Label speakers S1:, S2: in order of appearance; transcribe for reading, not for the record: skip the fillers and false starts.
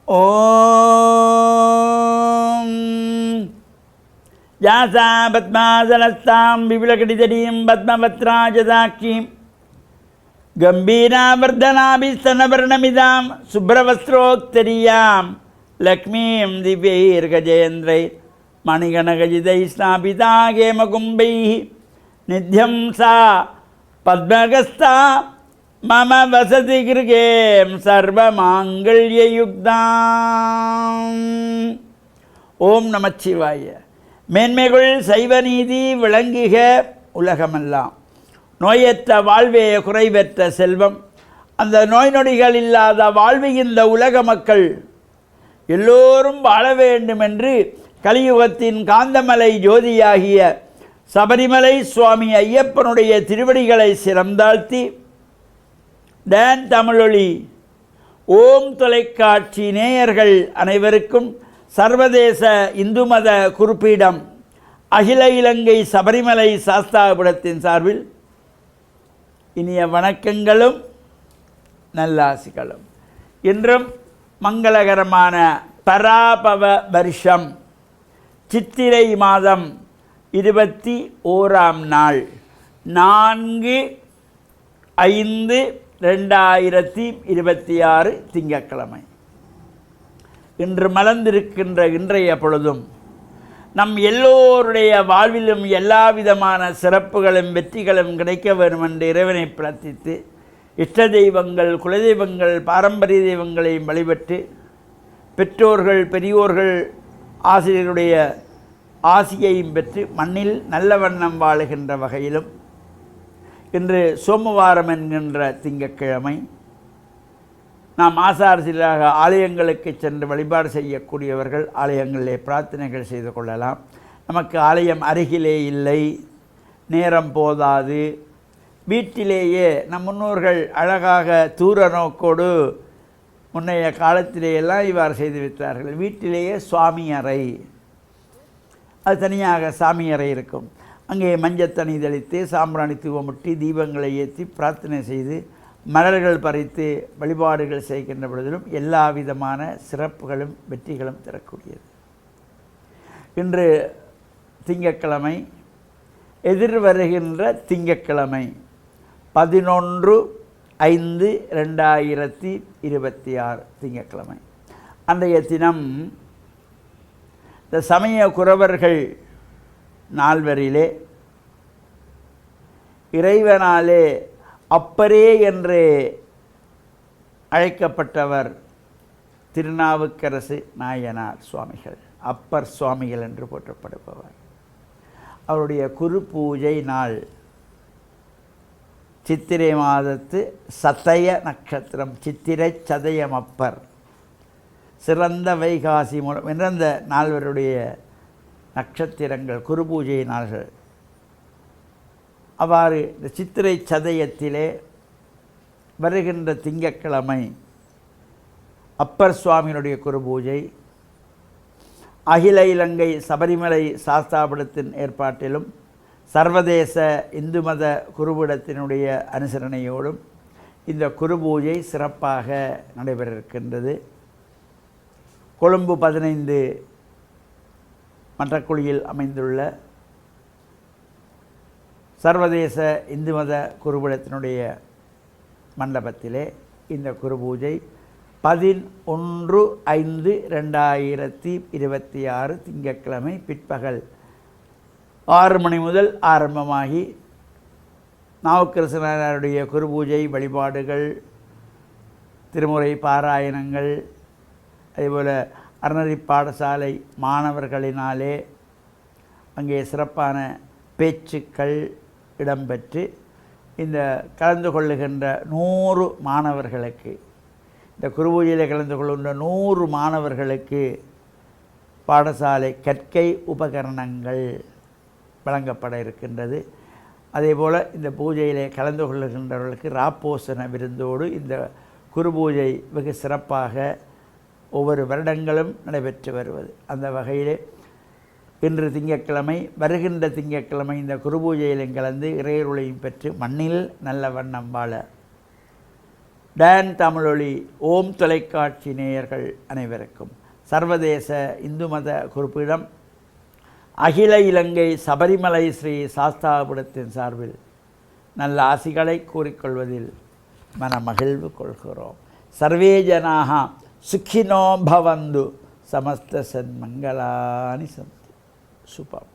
S1: ஓம் யாசா பத்மாசனஸ்தாம் விபுலகடிதடீம் பத்மவத்ராஜதாக்கீம் கம்பீராவர்தனாபிஸ்தனவர்ணமிதாம் சுப்ரவஸ்திரோக்தரியாம் லக்ஷ்மீம் திவ்யைர்கஜேந்திரை மணிகணகஜிதை ஸ்நாபிதா கேமகும்பை நித்யம் சா பத்மகஸ்தா மம வசதி கிருகேம் சர்வமாங்கல்யயுக்தாம். ஓம் நமச்சிவாய. மேன்மைகள் சைவநீதி விளங்குக உலகமெல்லாம். நோயற்ற வாழ்வே குறைவற்ற செல்வம். அந்த நோய் நொடிகள் இல்லாத வாழ்வு இந்த உலக மக்கள் எல்லோரும் வாழ வேண்டும் என்று கலியுகத்தின் காந்தமலை ஜோதியாகிய சபரிமலை சுவாமி ஐயப்பனுடைய திருவடிகளை சிரம்தாழ்த்தி டான் தமிழொலி ஓம் தொலைக்காட்சி நேயர்கள் அனைவருக்கும் சர்வதேச இந்து மத குறிப்பீடம் அகில இலங்கை சபரிமலை சாஸ்தாபுரத்தின் சார்பில் இனிய வணக்கங்களும் நல்லாசிகளும். இன்றும் மங்களகரமான பராபவ வருஷம் சித்திரை மாதம் 21ஆம் நாள் 4/5/2026 திங்கட்கிழமை. இன்று மலர்ந்திருக்கின்ற இன்றைய பொழுதும் நம் எல்லோருடைய வாழ்விலும் எல்லா விதமான சிறப்புகளும் வெற்றிகளும் கிடைக்க வேண்டும் என்று இறைவனை பிரார்த்தித்து இஷ்ட தெய்வங்கள் குலதெய்வங்கள் பாரம்பரிய தெய்வங்களையும் வழிபட்டு பெற்றோர்கள் பெரியோர்கள் ஆசிரியருடைய ஆசியையும் பெற்று மண்ணில் நல்ல வண்ணம் வாழுகின்ற வகையிலும் இன்று சோமவாரம் என்கின்ற திங்கட்கிழமை நாம் ஆசாரசிலாக ஆலயங்களுக்கு சென்று வழிபாடு செய்யக்கூடியவர்கள் ஆலயங்களிலே பிரார்த்தனைகள் செய்து கொள்ளலாம். நமக்கு ஆலயம் அருகிலே இல்லை, நேரம் போதாது, வீட்டிலேயே நம் முன்னோர்கள் அழகாக தூர நோக்கோடு முன்னைய காலத்திலேயெல்லாம் இவ்வாறு செய்து வைத்தார்கள். வீட்டிலேயே சுவாமி அறை, அது தனியாக சாமி அறை இருக்கும். அங்கே மஞ்சத்தண்ணி தெளித்து சாம்பிராணி தூவமுட்டி தீபங்களை ஏற்றி பிரார்த்தனை செய்து மலர்கள் பறித்து வழிபாடுகள் செய்கின்ற பொழுதிலும் எல்லா விதமான சிறப்புகளும் வெற்றிகளும் தரக்கூடியது. இன்று திங்கட்கிழமை, எதிர் வருகின்ற திங்கட்கிழமை 11/5/2026 திங்கட்கிழமை. அன்றைய தினம் இந்த சமய குரவர்கள் நால்வரிலே இறைவனாலே அப்பரே என்று அழைக்கப்பட்டவர் திருநாவுக்கரசு நாயனார் சுவாமிகள், அப்பர் சுவாமிகள் என்று போற்றப்படுபவர். அவருடைய குரு பூஜை நாள் சித்திரை மாதத்து சதய நட்சத்திரம், சித்திரை சதயம் அப்பர், சிறந்த வைகாசி மூலம் என்ற நால்வருடைய நட்சத்திரங்கள் குரு பூஜை நாள்கள். அவ்வாறு இந்த சித்திரை சதயத்திலே வருகின்ற திங்கட்கிழமை அப்பர் சுவாமியினுடைய குரு பூஜை அகில இலங்கை சபரிமலை சாஸ்தாபுரத்தின் ஏற்பாட்டிலும் சர்வதேச இந்து மத குருபீடத்தினுடைய அனுசரணையோடும் இந்த குரு பூஜை சிறப்பாக நடைபெற இருக்கின்றது. கொழும்பு 15 மன்றக்குழியில் அமைந்துள்ள சர்வதேச இந்து மத குருபீடத்தினுடைய மண்டபத்திலே இந்த குரு பூஜை 11/5/2026 திங்கட்கிழமை பிற்பகல் 6 மணி முதல் ஆரம்பமாகி நாவுக்கரசனாருடைய குரு பூஜை வழிபாடுகள், திருமுறை பாராயணங்கள், அதேபோல் அறநெறி பாடசாலை மாணவர்களினாலே அங்கே சிறப்பான பேச்சுக்கள் இடம்பெற்று இந்த கலந்து கொள்ளுகின்ற 100 மாணவர்களுக்கு, இந்த குருபூஜையில் கலந்து கொள்கின்ற 100 மாணவர்களுக்கு பாடசாலை கற்கை உபகரணங்கள் வழங்கப்பட இருக்கின்றது. அதேபோல் இந்த பூஜையிலே கலந்து கொள்ளுகின்றவர்களுக்கு ராப்போசன விருந்தோடு இந்த குரு பூஜை வெகு சிறப்பாக ஒவ்வொரு வருடங்களும் நடைபெற்று வருவது. அந்த வகையிலே இன்று திங்கட்கிழமை, வருகின்ற திங்கட்கிழமை இந்த குரு பூஜையிலும் கலந்து இறையருளையும் பெற்று மண்ணில் நல்ல வண்ணம் வாழ டான் தமிழொலி ஓம் தொலைக்காட்சி நேயர்கள் அனைவருக்கும் சர்வதேச இந்து மத குறிப்பிடம் அகில இலங்கை சபரிமலை ஸ்ரீ சாஸ்தாபுரத்தின் சார்பில் நல்ல ஆசிகளை கூறிக்கொள்வதில் மனமகிழ்வு கொள்கிறோம். சர்வே ஜனாக சுக்கினோ பவந்து சமஸ்த சன்மங்களானி சந்தி. சுபம்.